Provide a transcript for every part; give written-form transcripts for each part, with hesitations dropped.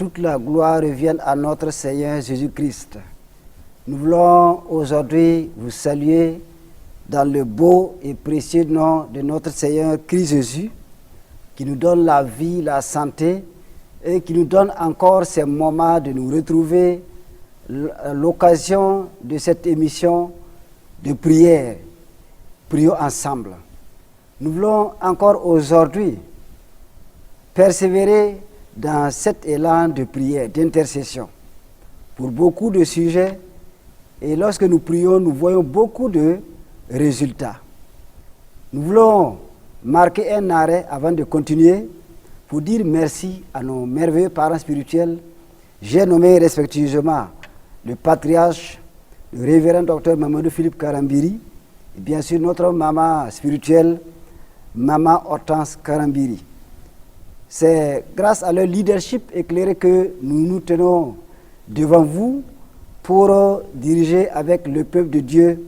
toute la gloire revienne à notre Seigneur Jésus-Christ. Nous voulons aujourd'hui vous saluer dans le beau et précieux nom de notre Seigneur Christ Jésus, qui nous donne la vie, la santé, et qui nous donne encore ces moments de nous retrouver à l'occasion de cette émission de prière. Prions ensemble. Nous voulons encore aujourd'hui persévérer dans cet élan de prière, d'intercession, pour beaucoup de sujets. Et lorsque nous prions, nous voyons beaucoup de résultats. Nous voulons marquer un arrêt avant de continuer pour dire merci à nos merveilleux parents spirituels. J'ai nommé respectueusement le patriarche, le révérend docteur Mamadou Philippe Karambiri, et bien sûr notre maman spirituelle, maman Hortense Karambiri. C'est grâce à leur leadership éclairé que nous nous tenons devant vous pour diriger avec le peuple de Dieu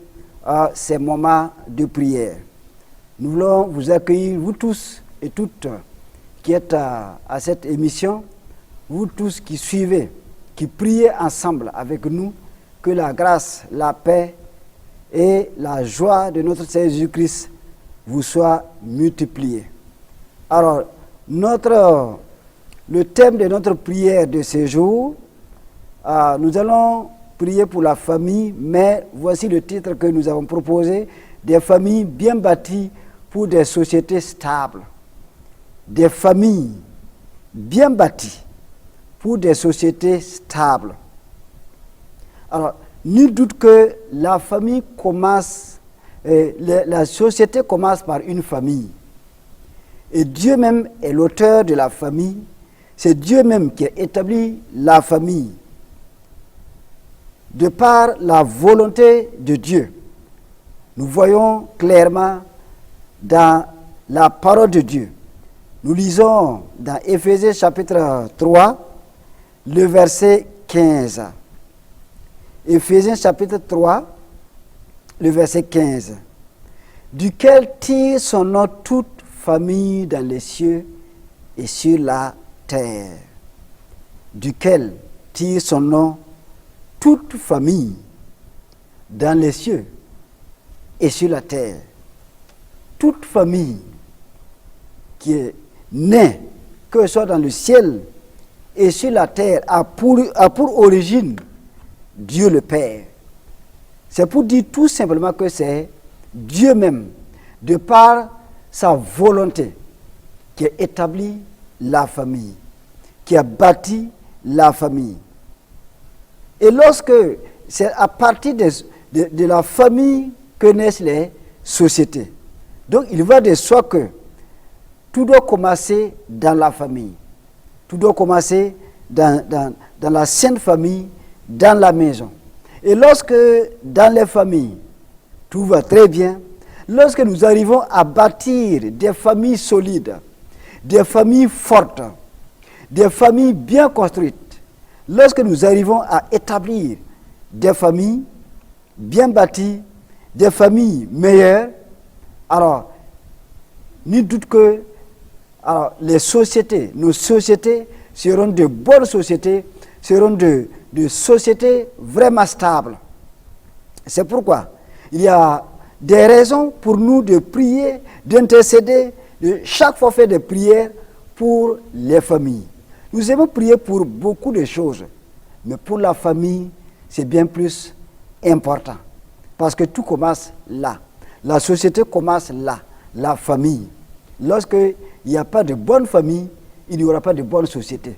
ces moments de prière. Nous voulons vous accueillir, vous tous et toutes qui êtes à cette émission, vous tous qui suivez, qui priez ensemble avec nous, que la grâce, la paix et la joie de notre Seigneur Jésus-Christ vous soient multipliées. Alors, le thème de notre prière de ce jour, nous allons prier pour la famille, mais voici le titre que nous avons proposé, des familles bien bâties pour des sociétés stables. Des familles bien bâties pour des sociétés stables. Alors, nul doute que la famille commence, la société commence par une famille. Et Dieu même est l'auteur de la famille. C'est Dieu même qui a établi la famille. De par la volonté de Dieu, nous voyons clairement dans la parole de Dieu. Nous lisons dans Éphésiens chapitre 3, le verset 15. Éphésiens chapitre 3, le verset 15. Duquel tire son nom toute famille dans les cieux et sur la terre. Duquel tire son nom toute famille dans les cieux et sur la terre. Toute famille qui est née, que ce soit dans le ciel et sur la terre, a pour origine Dieu le Père. C'est pour dire tout simplement que c'est Dieu même, de par sa volonté, qui a établi la famille, qui a bâti la famille. Et lorsque c'est à partir de la famille que naissent les sociétés. Donc il va de soi que tout doit commencer dans la famille. Tout doit commencer dans la sainte famille, dans la maison. Et lorsque dans les familles, tout va très bien, lorsque nous arrivons à bâtir des familles solides, des familles fortes, des familles bien construites, lorsque nous arrivons à établir des familles bien bâties, des familles meilleures, alors, nul doute que les sociétés, nos sociétés seront de bonnes sociétés, seront de sociétés vraiment stables. C'est pourquoi il y a des raisons pour nous de prier, d'intercéder, de chaque fois faire des prières pour les familles. Nous aimons prier pour beaucoup de choses, mais pour la famille, c'est bien plus important. Parce que tout commence là. La société commence là, la famille. Lorsqu'il n'y a pas de bonne famille, il n'y aura pas de bonne société.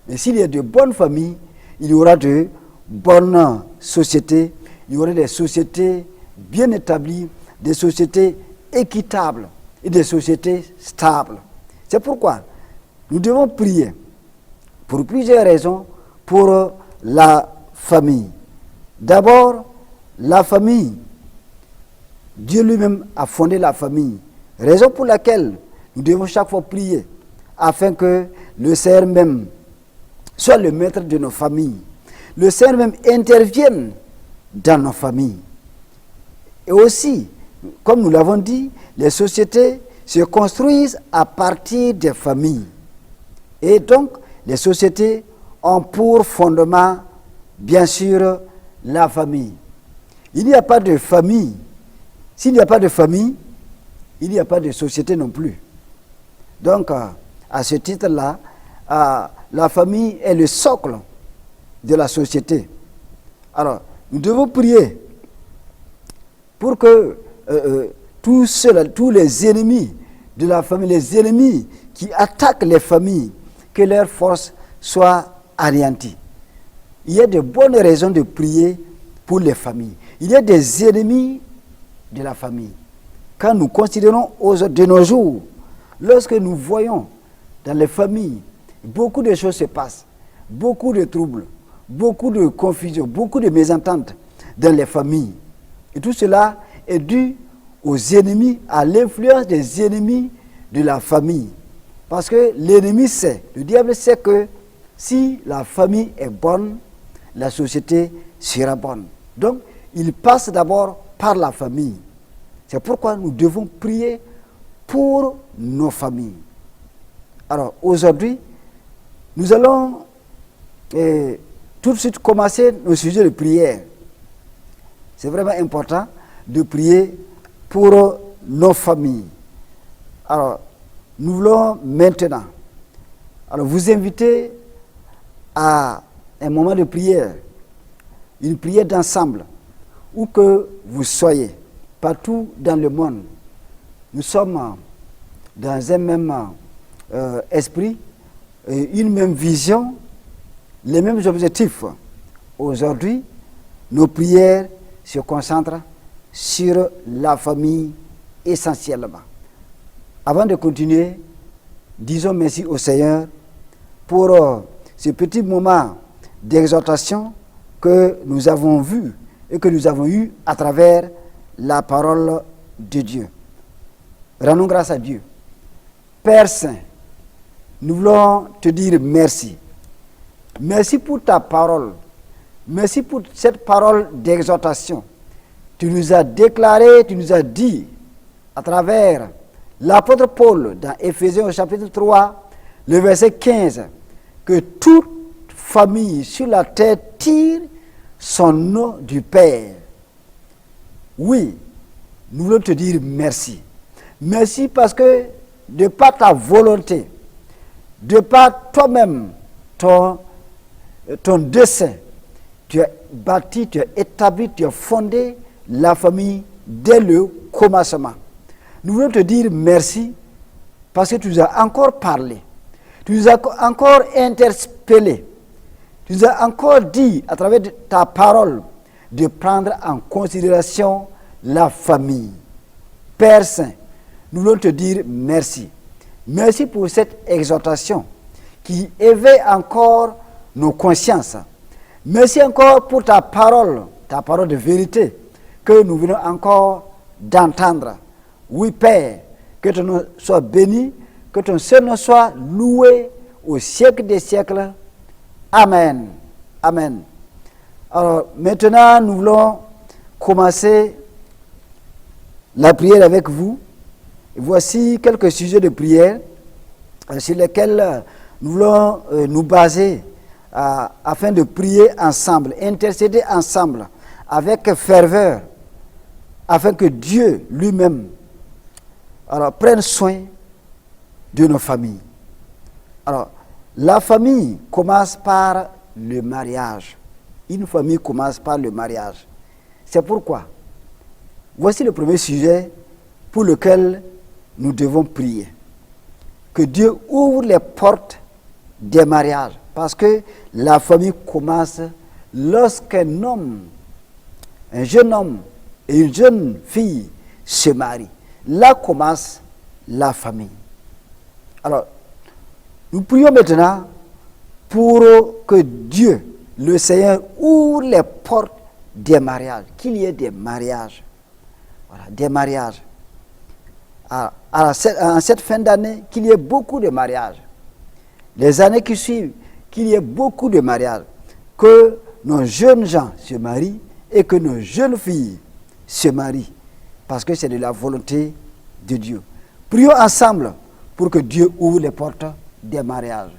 Mais s'il y a de bonnes familles, il y aura de bonnes sociétés, il y aura des sociétés bien établies, des sociétés équitables et des sociétés stables. C'est pourquoi nous devons prier pour plusieurs raisons pour la famille. D'abord, la famille. Dieu lui-même a fondé la famille. Raison pour laquelle nous devons chaque fois prier afin que le Seigneur même soit le maître de nos familles. Le Seigneur même intervienne dans nos familles. Et aussi, comme nous l'avons dit, les sociétés se construisent à partir des familles. Et donc, les sociétés ont pour fondement, bien sûr, la famille. Il n'y a pas de famille. S'il n'y a pas de famille, il n'y a pas de société non plus. Donc, à ce titre-là, la famille est le socle de la société. Alors, nous devons prier pour que tous les ennemis de la famille, les ennemis qui attaquent les familles, que leur force soit anéantie. Il y a de bonnes raisons de prier pour les familles. Il y a des ennemis de la famille. Quand nous considérons de nos jours, lorsque nous voyons dans les familles, beaucoup de choses se passent, beaucoup de troubles, beaucoup de confusion, beaucoup de mésententes dans les familles. Et tout cela est dû aux ennemis, à l'influence des ennemis de la famille. Parce que l'ennemi sait, le diable sait que si la famille est bonne, la société sera bonne. Donc, il passe d'abord par la famille. C'est pourquoi nous devons prier pour nos familles. Alors, aujourd'hui, nous allons tout de suite commencer nos sujets de prière. C'est vraiment important de prier pour nos familles. Alors, nous voulons maintenant vous inviter à un moment de prière, une prière d'ensemble, où que vous soyez, partout dans le monde. Nous sommes dans un même esprit, une même vision, les mêmes objectifs. Aujourd'hui, nos prières se concentrent sur la famille essentiellement. Avant de continuer, disons merci au Seigneur pour ce petit moment d'exhortation que nous avons vu et que nous avons eu à travers la parole de Dieu. Rendons grâce à Dieu. Père Saint, nous voulons te dire merci. Merci pour ta parole. Merci pour cette parole d'exhortation. Tu nous as déclaré, tu nous as dit à travers l'apôtre Paul dans Éphésiens au chapitre 3, le verset 15, que toute famille sur la terre tire son nom du Père. Oui, nous voulons te dire merci. Merci parce que de par ta volonté, de par toi-même, ton dessein, tu as bâti, tu as établi, tu as fondé la famille dès le commencement. Nous voulons te dire merci parce que tu nous as encore parlé, tu nous as encore interpellé, tu nous as encore dit à travers ta parole de prendre en considération la famille. Père Saint, nous voulons te dire merci. Merci pour cette exhortation qui éveille encore nos consciences. Merci encore pour ta parole de vérité que nous venons encore d'entendre. Oui, Père, que ton nom soit béni, que ton seul nom soit loué au siècle des siècles. Amen. Amen. Alors, maintenant, nous voulons commencer la prière avec vous. Voici quelques sujets de prière sur lesquels nous voulons nous baser afin de prier ensemble, intercéder ensemble avec ferveur, afin que Dieu lui-même prenne soin de nos familles. Alors, la famille commence par le mariage. Une famille commence par le mariage. C'est pourquoi, voici le premier sujet pour lequel nous devons prier. Que Dieu ouvre les portes des mariages. Parce que la famille commence lorsqu'un homme, un jeune homme et une jeune fille se marient. Là commence la famille. Alors, nous prions maintenant pour que Dieu, le Seigneur, ouvre les portes des mariages. Qu'il y ait des mariages. Voilà, des mariages. En cette fin d'année, qu'il y ait beaucoup de mariages. Les années qui suivent, qu'il y ait beaucoup de mariages. Que nos jeunes gens se marient et que nos jeunes filles se marient. Parce que c'est de la volonté de Dieu. Prions ensemble pour que Dieu ouvre les portes des mariages.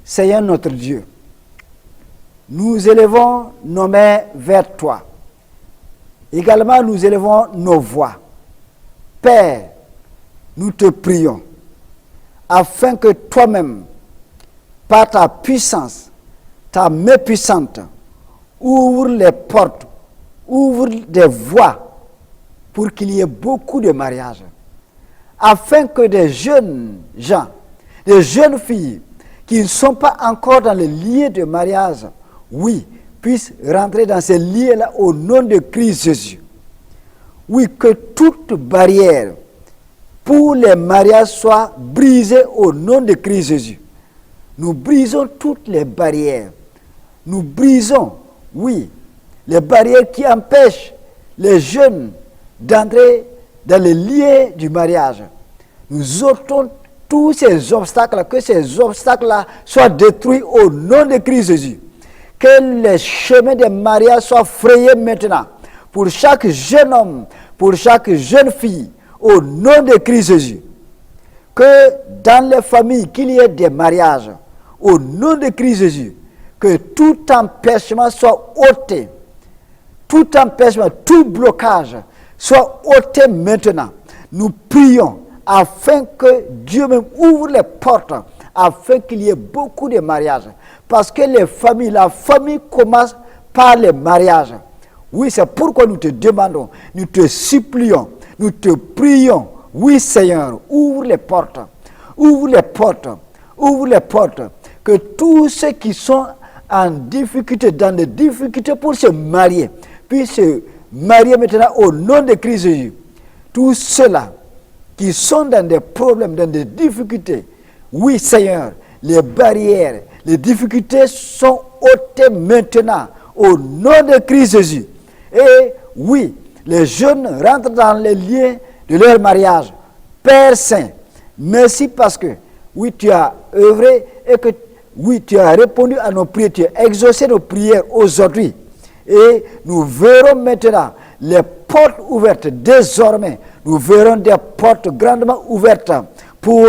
Seigneur notre Dieu, nous élevons nos mains vers toi. Également, nous élevons nos voix. Père, nous te prions, afin que toi-même, par ta puissance, ta main puissante, ouvre les portes, ouvre des voies pour qu'il y ait beaucoup de mariages. Afin que des jeunes gens, des jeunes filles qui ne sont pas encore dans les liens de mariage, oui, puissent rentrer dans ces liens-là au nom de Christ Jésus. Oui, que toute barrière pour les mariages soit brisée au nom de Christ Jésus. Nous brisons toutes les barrières. Nous brisons, oui, les barrières qui empêchent les jeunes d'entrer dans les liens du mariage. Nous ôtons tous ces obstacles, que ces obstacles-là soient détruits au nom de Christ Jésus. Que les chemins des mariages soient frayés maintenant pour chaque jeune homme, pour chaque jeune fille, au nom de Christ Jésus. Que dans les familles, qu'il y ait des mariages, au nom de Christ Jésus. Que tout empêchement soit ôté. Tout empêchement, tout blocage soit ôté maintenant. Nous prions afin que Dieu même ouvre les portes, afin qu'il y ait beaucoup de mariages. Parce que les familles, la famille commence par les mariages. Oui, c'est pourquoi nous te demandons, nous te supplions, nous te prions. Oui, Seigneur, ouvre les portes, ouvre les portes, ouvre les portes. Que tous ceux qui sont en difficulté, dans des difficultés pour se marier, puissent se marier maintenant au nom de Christ Jésus. Tous ceux-là qui sont dans des problèmes, dans des difficultés, oui, Seigneur, les barrières, les difficultés sont ôtées maintenant au nom de Christ Jésus. Et oui, les jeunes rentrent dans les liens de leur mariage. Père Saint, merci parce que, oui, tu as œuvré et que, oui, tu as répondu à nos prières, tu as exaucé nos prières aujourd'hui. Et nous verrons maintenant les portes ouvertes désormais. Nous verrons des portes grandement ouvertes pour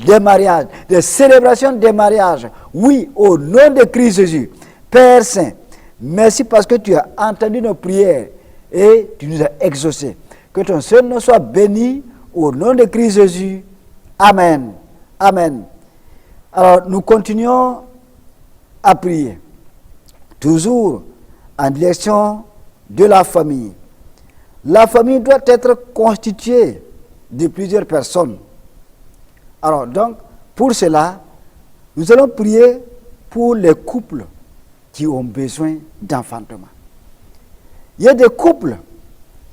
des mariages, des célébrations des mariages. Oui, au nom de Christ Jésus. Père Saint, merci parce que tu as entendu nos prières et tu nous as exaucés. Que ton seul nom soit béni au nom de Christ Jésus. Amen. Amen. Alors, nous continuons à prier. Toujours en direction de la famille. La famille doit être constituée de plusieurs personnes. Alors, donc, pour cela, nous allons prier pour les couples qui ont besoin d'enfantement. Il y a des couples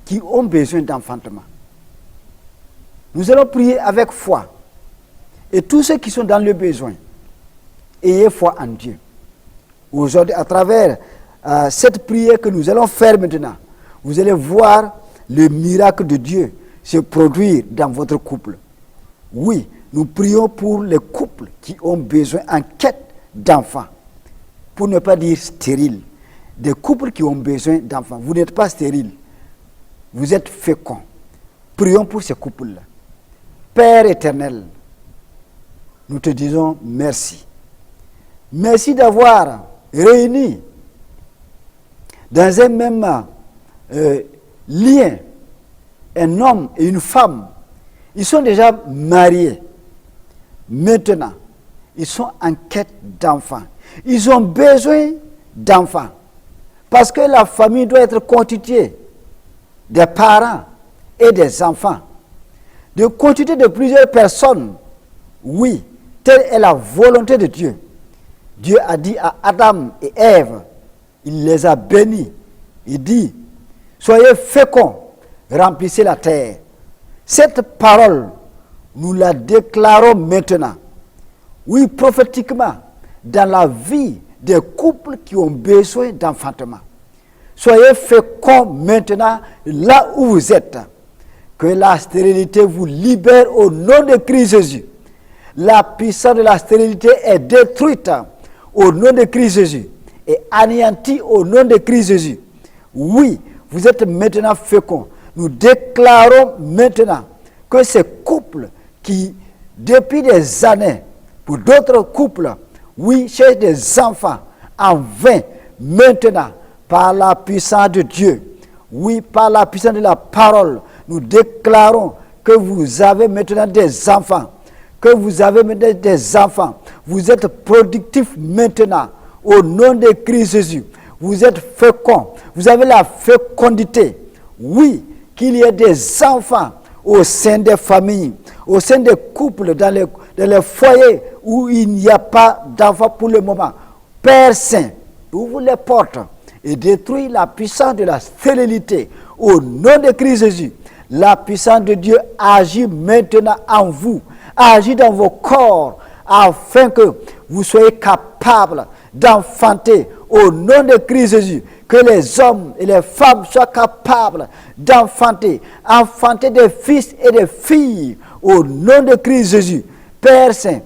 qui ont besoin d'enfantement. Nous allons prier avec foi. Et tous ceux qui sont dans le besoin, ayez foi en Dieu. Aujourd'hui, à travers cette prière que nous allons faire maintenant, vous allez voir le miracle de Dieu se produire dans votre couple. Oui, nous prions pour les couples qui ont besoin en quête d'enfants. Pour ne pas dire stériles. Des couples qui ont besoin d'enfants. Vous n'êtes pas stérile. Vous êtes féconds. Prions pour ces couples-là. Père éternel, nous te disons merci. Merci d'avoir réuni dans un même lien un homme et une femme. Ils sont déjà mariés. Maintenant, ils sont en quête d'enfants. Ils ont besoin d'enfants. Parce que la famille doit être constituée des parents et des enfants. De constituer de plusieurs personnes. Oui, telle est la volonté de Dieu. Dieu a dit à Adam et Ève, il les a bénis. Il dit, soyez féconds, remplissez la terre. Cette parole, nous la déclarons maintenant. Oui, prophétiquement, dans la vie des couples qui ont besoin d'enfantement. Soyez féconds maintenant, là où vous êtes. Que la stérilité vous libère au nom de Christ Jésus. La puissance de la stérilité est détruite au nom de Christ Jésus et anéantie au nom de Christ Jésus. Oui, vous êtes maintenant féconds. Nous déclarons maintenant que ces couples qui, depuis des années, pour d'autres couples, oui, cherchent des enfants en vain, maintenant, par la puissance de Dieu, oui, par la puissance de la parole, nous déclarons que vous avez maintenant des enfants, que vous avez maintenant des enfants. Vous êtes productifs maintenant, au nom de Christ Jésus. Vous êtes féconds, vous avez la fécondité. Oui, qu'il y ait des enfants au sein des familles, au sein des couples, dans les foyers où il n'y a pas d'enfants pour le moment. Père Saint, ouvre les portes et détruis la puissance de la stérilité. Au nom de Christ Jésus, la puissance de Dieu agit maintenant en vous, agit dans vos corps, afin que vous soyez capables d'enfanter au nom de Christ Jésus, que les hommes et les femmes soient capables d'enfanter, enfanter des fils et des filles au nom de Christ Jésus. Père Saint,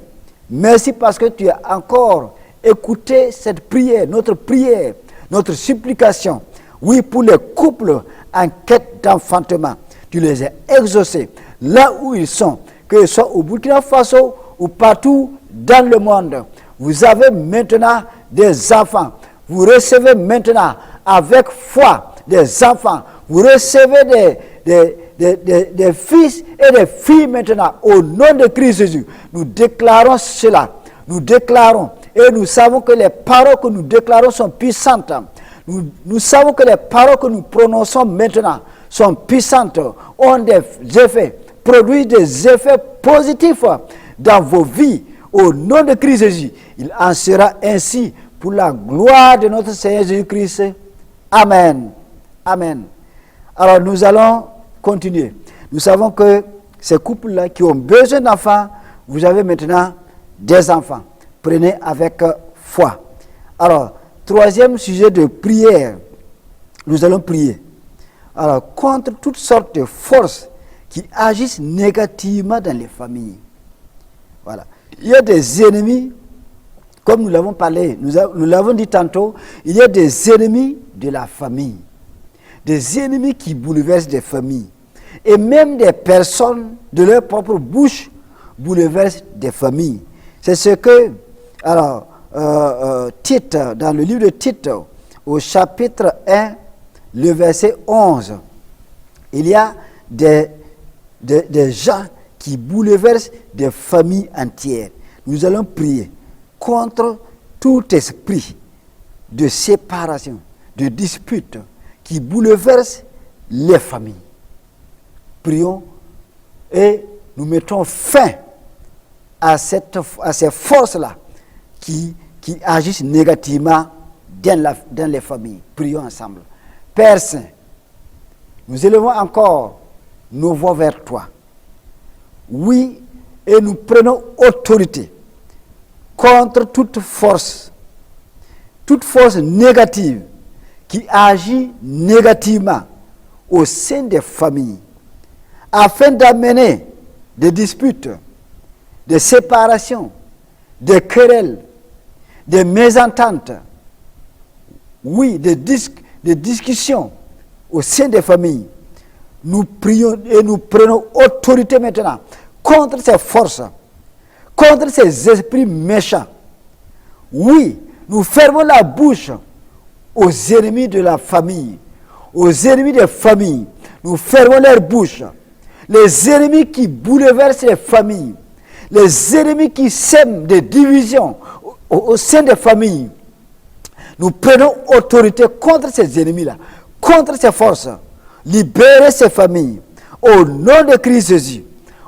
merci parce que tu as encore écouté cette prière, notre supplication. Oui, pour les couples en quête d'enfantement, tu les as exaucés là où ils sont, que ce soit au Burkina Faso ou partout dans le monde. Vous avez maintenant des enfants. Vous recevez maintenant avec foi des enfants. Vous recevez des fils et des filles maintenant au nom de Christ Jésus. Nous déclarons cela. Nous déclarons et nous savons que les paroles que nous déclarons sont puissantes. Nous savons que les paroles que nous prononçons maintenant sont puissantes, ont des effets, produisent des effets positifs dans vos vies. Au nom de Christ Jésus, il en sera ainsi pour la gloire de notre Seigneur Jésus-Christ. Amen. Amen. Alors nous allons continuer. Nous savons que ces couples-là qui ont besoin d'enfants, vous avez maintenant des enfants. Prenez avec foi. Alors, troisième sujet de prière, nous allons prier. Alors, contre toutes sortes de forces qui agissent négativement dans les familles. Voilà. Il y a des ennemis, comme nous l'avons parlé, nous l'avons dit tantôt, il y a des ennemis de la famille. Des ennemis qui bouleversent des familles. Et même des personnes de leur propre bouche bouleversent des familles. C'est ce que, alors, Tite, dans le livre de Tite, au chapitre 1, le verset 11, il y a des gens qui bouleversent des familles entières. Nous allons prier contre tout esprit de séparation, de dispute qui bouleverse les familles. Prions et nous mettons fin à ces forces-là qui agissent négativement dans les familles. Prions ensemble. Père Saint, nous élevons encore nos voix vers toi. Oui, et nous prenons autorité contre toute force négative qui agit négativement au sein des familles, afin d'amener des disputes, des séparations, des querelles, des mésententes, oui, des discussions au sein des familles. Nous prions et nous prenons autorité maintenant contre ces forces, contre ces esprits méchants. Oui, nous fermons la bouche aux ennemis de la famille, aux ennemis des familles. Nous fermons leur bouche. Les ennemis qui bouleversent les familles, les ennemis qui sèment des divisions au sein des familles. Nous prenons autorité contre ces ennemis-là, contre ces forces. Libérez ces familles. Au nom de Christ Jésus.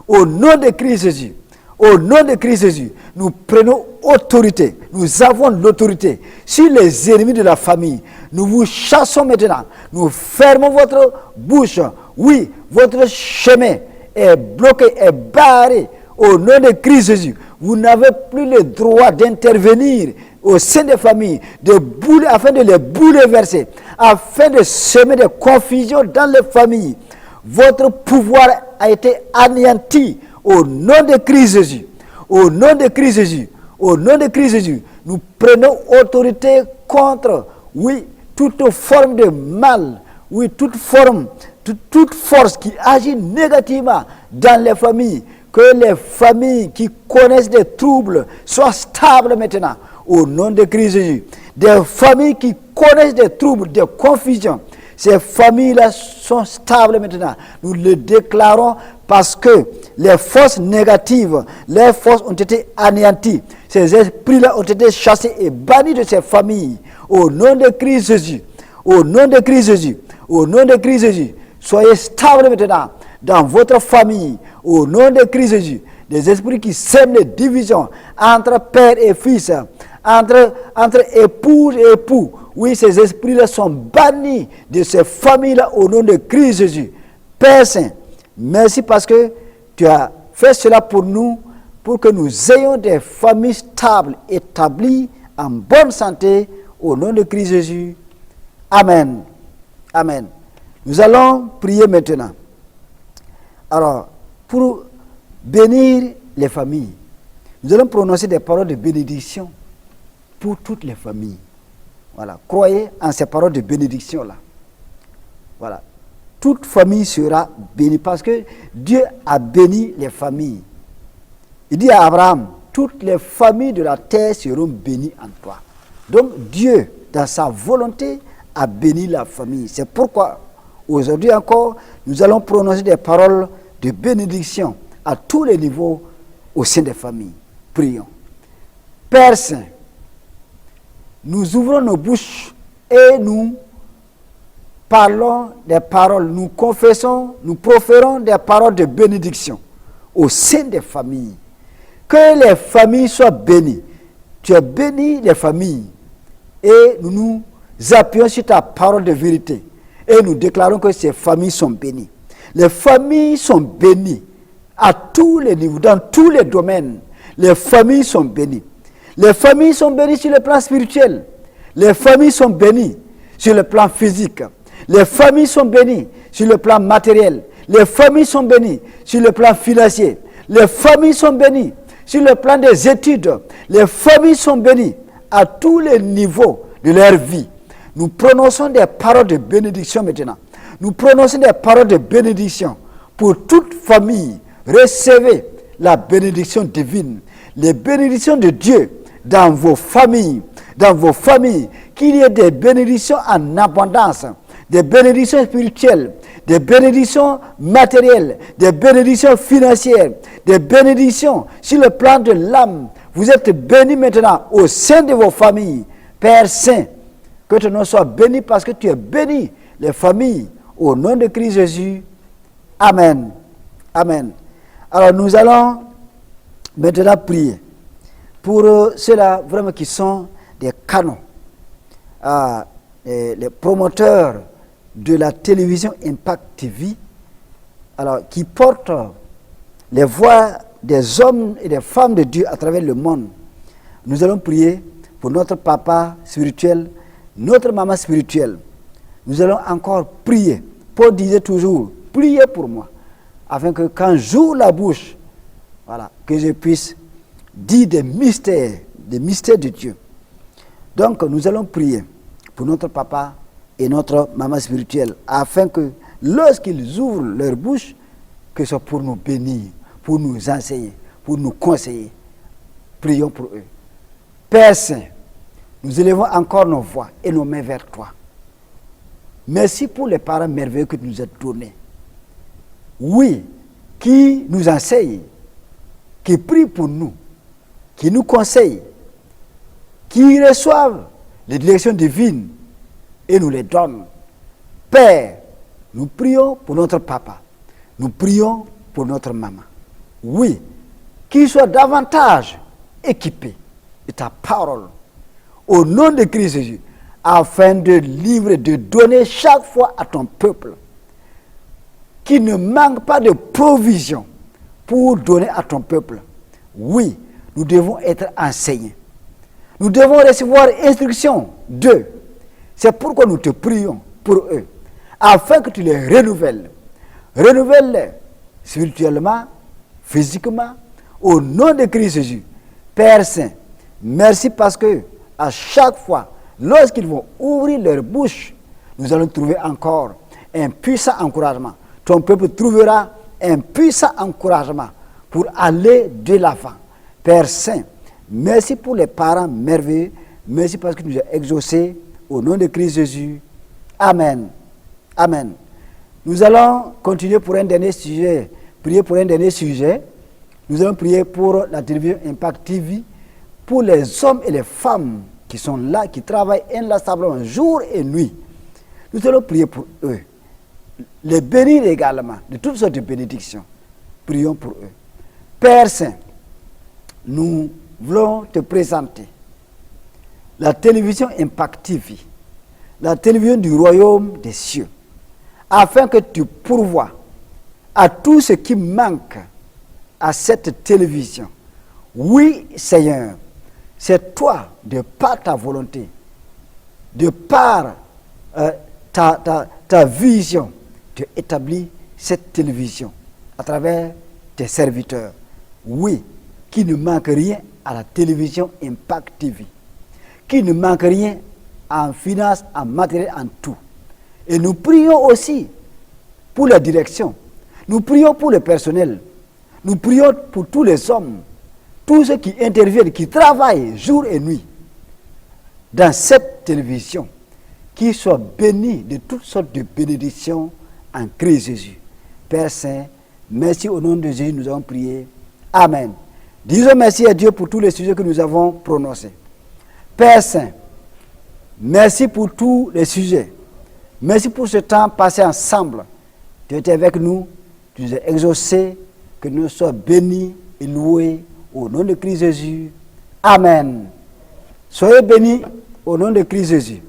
Au nom de Christ Jésus. Au nom de Christ Jésus. Nous prenons autorité. Nous avons l'autorité sur les ennemis de la famille. Nous vous chassons maintenant. Nous fermons votre bouche. Oui, votre chemin est bloqué, est barré. Au nom de Christ Jésus. Vous n'avez plus le droit d'intervenir au sein des familles, afin de les bouleverser, afin de semer des confusions dans les familles. Votre pouvoir a été anéanti au nom de Christ Jésus. Au nom de Christ Jésus. Au nom de Christ Jésus. Nous prenons autorité contre, oui, toute forme de mal, oui, toute force qui agit négativement dans les familles. Que les familles qui connaissent des troubles soient stables maintenant. Au nom de Christ Jésus. Des familles qui connaissent des troubles, des confusions, ces familles-là sont stables maintenant. Nous le déclarons parce que les forces négatives, les forces ont été anéanties. Ces esprits-là ont été chassés et bannis de ces familles. Au nom de Christ Jésus, au nom de Christ Jésus, au nom de Christ Jésus, soyez stables maintenant dans votre famille. Au nom de Christ Jésus, des esprits qui sèment les divisions entre père et fils, entre épouse et époux. Oui, ces esprits-là sont bannis de ces familles-là au nom de Christ Jésus. Père Saint, merci parce que tu as fait cela pour nous, pour que nous ayons des familles stables, établies, en bonne santé, au nom de Christ Jésus. Amen. Amen. Nous allons prier maintenant. Alors, pour bénir les familles, nous allons prononcer des paroles de bénédiction pour toutes les familles. Voilà, croyez en ces paroles de bénédiction-là. Voilà, toute famille sera bénie parce que Dieu a béni les familles. Il dit à Abraham, toutes les familles de la terre seront bénies en toi. Donc Dieu, dans sa volonté, a béni la famille. C'est pourquoi, aujourd'hui encore, nous allons prononcer des paroles de bénédiction à tous les niveaux au sein des familles. Prions. Père Saint, nous ouvrons nos bouches et nous parlons des paroles, nous confessons, nous proférons des paroles de bénédiction au sein des familles. Que les familles soient bénies. Tu as béni les familles et nous nous appuyons sur ta parole de vérité et nous déclarons que ces familles sont bénies. Les familles sont bénies à tous les niveaux, dans tous les domaines. Les familles sont bénies. Les familles sont bénies sur le plan spirituel. Les familles sont bénies sur le plan physique. Les familles sont bénies sur le plan matériel. Les familles sont bénies sur le plan financier. Les familles sont bénies sur le plan des études. Les familles sont bénies à tous les niveaux de leur vie. Nous prononçons des paroles de bénédiction maintenant. Nous prononçons des paroles de bénédiction pour toute famille. Recevez la bénédiction divine, les bénédictions de Dieu dans vos familles, qu'il y ait des bénédictions en abondance, des bénédictions spirituelles, des bénédictions matérielles, des bénédictions financières, des bénédictions sur le plan de l'âme. Vous êtes bénis maintenant au sein de vos familles. Père Saint, que ton nom soit béni parce que tu es béni les familles au nom de Christ Jésus. Amen. Amen. Alors nous allons maintenant prier pour ceux-là vraiment qui sont des canons, les promoteurs de la télévision Impact TV, alors qui portent les voix des hommes et des femmes de Dieu à travers le monde. Nous allons prier pour notre papa spirituel, notre maman spirituelle. Nous allons encore prier. Paul disait toujours, priez pour moi, afin que quand j'ouvre la bouche, voilà, que je puisse dire des mystères de Dieu. Donc nous allons prier pour notre papa et notre maman spirituelle, afin que lorsqu'ils ouvrent leur bouche, que ce soit pour nous bénir, pour nous enseigner, pour nous conseiller. Prions pour eux. Père Saint, nous élevons encore nos voix et nos mains vers toi. Merci pour les parents merveilleux que tu nous as donnés. Oui, qui nous enseignent, qui prient pour nous, qui nous conseillent, qui reçoivent les directions divines et nous les donnent. Père, nous prions pour notre papa. Nous prions pour notre maman. Oui, qu'ils soient davantage équipés de ta parole. Au nom de Christ Jésus, afin de livrer, de donner chaque fois à ton peuple, qui ne manque pas de provision pour donner à ton peuple. Oui, nous devons être enseignés. Nous devons recevoir instruction d'eux. C'est pourquoi nous te prions pour eux, afin que tu les renouvelles. Renouvelle-les spirituellement, physiquement, au nom de Christ Jésus. Père Saint, merci parce que à chaque fois, lorsqu'ils vont ouvrir leur bouche, nous allons trouver encore un puissant encouragement. Ton peuple trouvera un puissant encouragement pour aller de l'avant. Père Saint, merci pour les parents merveilleux. Merci parce que tu nous as exaucés au nom de Christ Jésus. Amen. Amen. Nous allons continuer pour un dernier sujet, prier pour un dernier sujet. Nous allons prier pour la télévision Impact TV, pour les hommes et les femmes qui sont là, qui travaillent inlassablement jour et nuit. Nous allons prier pour eux. Les bénir également de toutes sortes de bénédictions. Prions pour eux. Père Saint, nous voulons te présenter la télévision Impact TV, la télévision du royaume des cieux, afin que tu pourvoies à tout ce qui manque à cette télévision. Oui, Seigneur, c'est toi, de par ta volonté, de par ta vision, tu établis cette télévision à travers tes serviteurs. Oui, qu'il ne manque rien à la télévision Impact TV, qu'il ne manque rien en finance, en matériel, en tout. Et nous prions aussi pour la direction, nous prions pour le personnel, nous prions pour tous les hommes, tous ceux qui interviennent, qui travaillent jour et nuit dans cette télévision, qu'ils soient bénis de toutes sortes de bénédictions en Christ Jésus. Père Saint, merci au nom de Jésus, nous avons prié. Amen. Disons merci à Dieu pour tous les sujets que nous avons prononcés. Père Saint, merci pour tous les sujets. Merci pour ce temps passé ensemble. Tu étais avec nous, tu nous as exaucés, que nous sois bénis et loués au nom de Christ Jésus. Amen. Soyez bénis au nom de Christ Jésus.